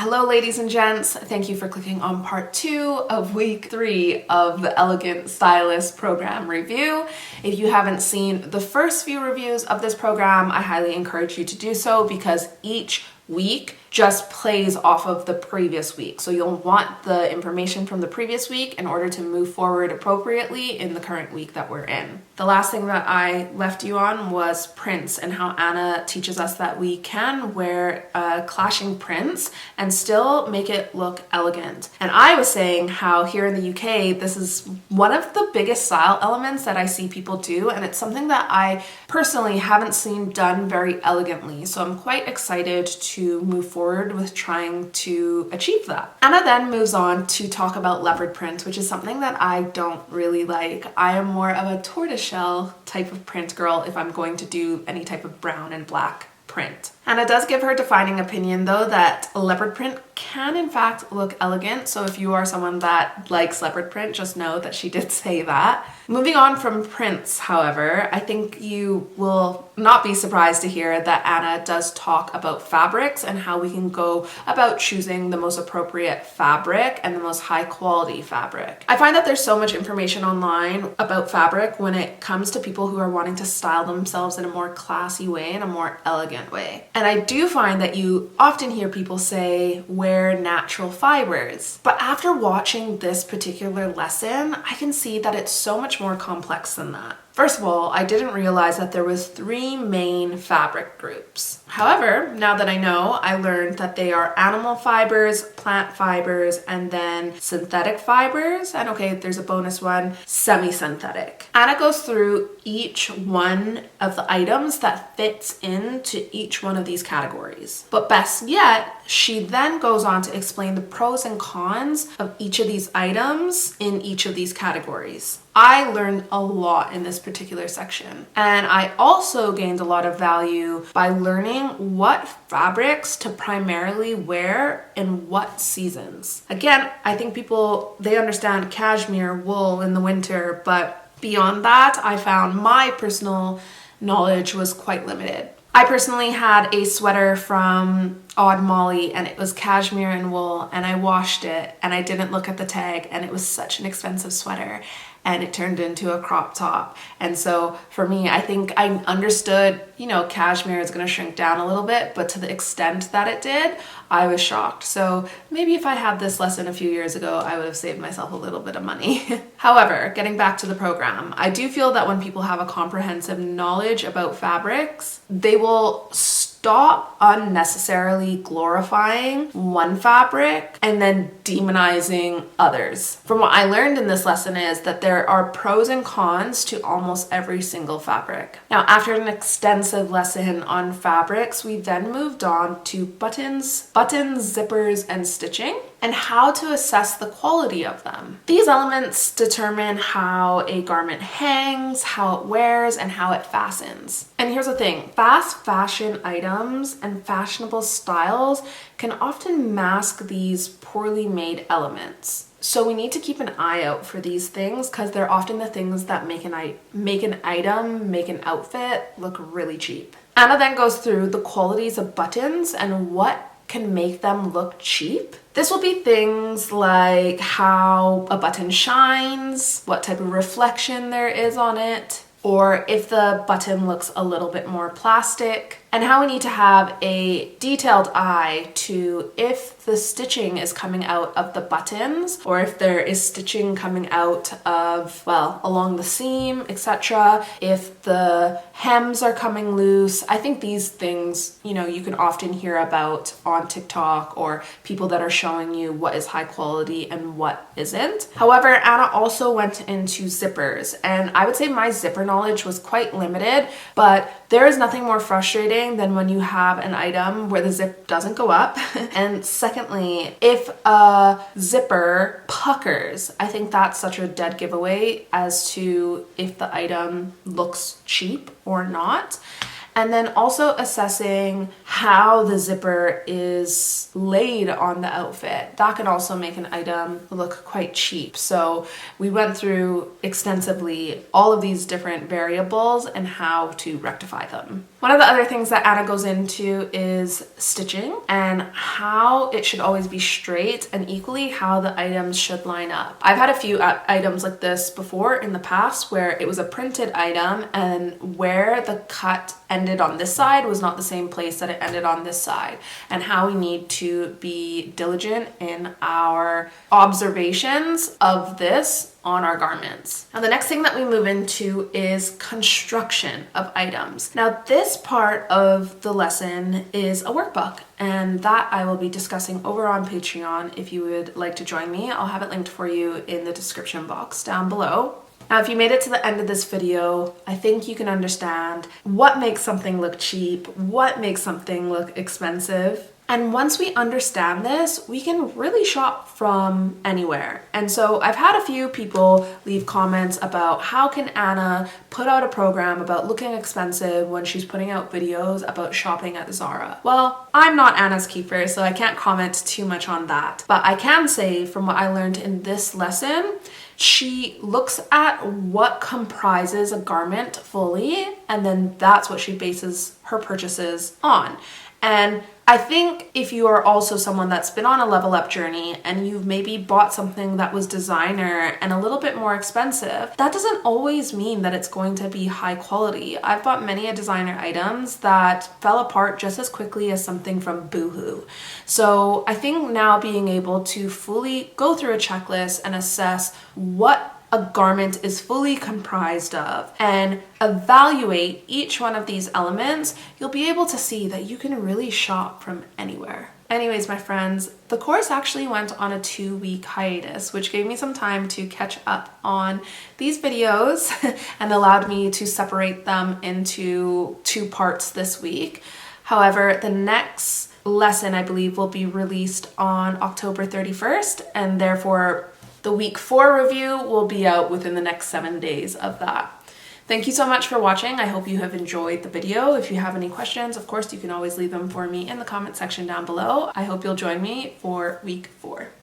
Hello ladies and gents, thank you for clicking on part 2 of week 3 of the Elegant Stylist program review. If you haven't seen the first few reviews of this program, I highly encourage you to do so because each week just plays off of the previous week. So you'll want the information from the previous week in order to move forward appropriately in the current week that we're in. The last thing that I left you on was prints and how Anna teaches us that we can wear clashing prints and still make it look elegant. And I was saying how here in the UK, this is one of the biggest style elements that I see people do, and it's something that I personally haven't seen done very elegantly. So I'm quite excited to move forward with trying to achieve that. Anna then moves on to talk about leopard print, which is something that I don't really like. I am more of a tortoiseshell type of print girl if I'm going to do any type of brown and black print. Anna does give her defining opinion though that leopard print can in fact look elegant, so if you are someone that likes leopard print, just know that she did say that. Moving on from prints, however, I think you will not be surprised to hear that Anna does talk about fabrics and how we can go about choosing the most appropriate fabric and the most high quality fabric. I find that there's so much information online about fabric when it comes to people who are wanting to style themselves in a more classy way, in a more elegant way. And I do find that you often hear people say, wear natural fibers. But after watching this particular lesson, I can see that it's so much more complex than that. First of all, I didn't realize that there was 3 main fabric groups. However, now that I know, I learned that they are animal fibers, plant fibers, and then synthetic fibers. And okay, there's a bonus one, semi-synthetic. Anna goes through each one of the items that fits into each one of these categories. But best yet, she then goes on to explain the pros and cons of each of these items in each of these categories. I learned a lot in this particular section, and I also gained a lot of value by learning what fabrics to primarily wear in what seasons. Again, I think people, they understand cashmere, wool in the winter, but beyond that, I found my personal knowledge was quite limited. I personally had a sweater from Odd Molly and it was cashmere and wool, and I washed it and I didn't look at the tag, and it was such an expensive sweater and it turned into a crop top. And so for me, I think I understood, cashmere is going to shrink down a little bit, but to the extent that it did, I was shocked. So maybe if I had this lesson a few years ago, I would have saved myself a little bit of money. However, getting back to the program, I do feel that when people have a comprehensive knowledge about fabrics, they will stop unnecessarily glorifying one fabric and then demonizing others. From what I learned in this lesson is that there are pros and cons to almost every single fabric. Now, after an extensive lesson on fabrics, we then moved on to buttons, zippers, and stitching, and how to assess the quality of them. These elements determine how a garment hangs, how it wears, and how it fastens. And here's the thing, fast fashion items and fashionable styles can often mask these poorly made elements. So we need to keep an eye out for these things because they're often the things that make an outfit look really cheap. Anna then goes through the qualities of buttons and what can make them look cheap. This will be things like how a button shines, what type of reflection there is on it, or if the button looks a little bit more plastic, and how we need to have a detailed eye to if the stitching is coming out of the buttons or if there is stitching coming out of, along the seam, etc. If the hems are coming loose. I think these things, you can often hear about on TikTok or people that are showing you what is high quality and what isn't. However, Anna also went into zippers, and I would say my zipper knowledge was quite limited, but there is nothing more frustrating than when you have an item where the zip doesn't go up. And secondly, if a zipper puckers, I think that's such a dead giveaway as to if the item looks cheap or not. And then also assessing how the zipper is laid on the outfit. That could also make an item look quite cheap. So we went through extensively all of these different variables and how to rectify them. One of the other things that Anna goes into is stitching and how it should always be straight, and equally how the items should line up. I've had a few items like this before in the past where it was a printed item and where the cut ended on this side was not the same place that it ended on this side, and how we need to be diligent in our observations of this on our garments. Now the next thing that we move into is construction of items. Now this part of the lesson is a workbook, and that I will be discussing over on Patreon. If you would like to join me, I'll have it linked for you in the description box down below. Now, if you made it to the end of this video, I think you can understand what makes something look cheap, what makes something look expensive. And once we understand this, we can really shop from anywhere. And so I've had a few people leave comments about how can Anna put out a program about looking expensive when she's putting out videos about shopping at Zara. Well, I'm not Anna's keeper, so I can't comment too much on that. But I can say from what I learned in this lesson, she looks at what comprises a garment fully, and then that's what she bases her purchases on. And I think if you are also someone that's been on a level up journey and you've maybe bought something that was designer and a little bit more expensive, that doesn't always mean that it's going to be high quality. I've bought many designer items that fell apart just as quickly as something from Boohoo. So I think now being able to fully go through a checklist and assess what a garment is fully comprised of and evaluate each one of these elements, you'll be able to see that you can really shop from anywhere. Anyways, my friends, the course actually went on a 2-week hiatus, which gave me some time to catch up on these videos and allowed me to separate them into 2 parts this week. However, the next lesson, I believe, will be released on October 31st, and therefore the week 4 review will be out within the next 7 days of that. Thank you so much for watching. I hope you have enjoyed the video. If you have any questions, of course, you can always leave them for me in the comment section down below. I hope you'll join me for week 4.